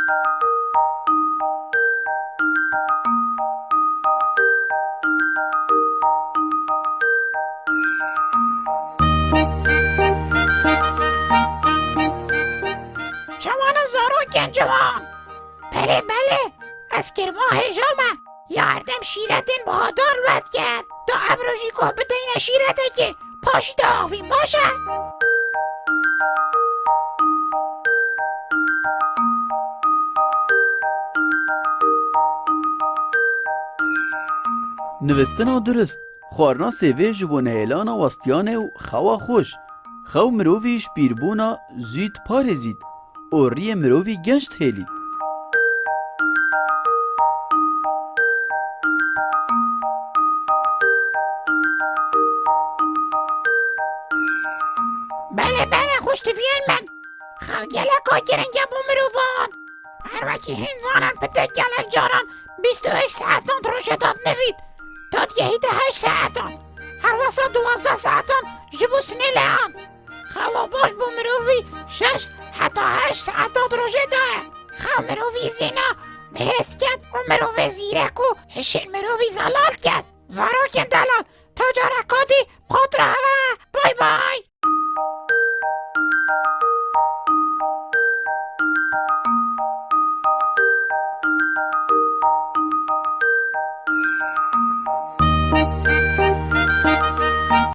جوان زارو گنجوان، بله از کرما هجامه یاردم شیرتین بادار بد کرد دا ابروژی که بدین شیرته که پاشی دا آفین باشه. نوستنا درست خوارنا سیوه جبونه اعلان وستیانه و خوا خوش خو مروویش بیربونا زید پارزید و ری مرووی گنجت هیلید. بله خوش تفیان من خو گلک ها گرنگه بو مروفان هر وکی هنزانن پتک گلک جاران 21 ساعتان تروشه داد نوید داد یهید 8 ساعتان هر واسه 12 ساعتان جبو سنیله هم خوا باش بو مروفی 6 حتی 8 ساعتان تروشه ده خو مروفی زینا بهست کرد و مروف زیرکو هشن مروفی زلال کرد زاروکن دلال تا جارکادی خود را بای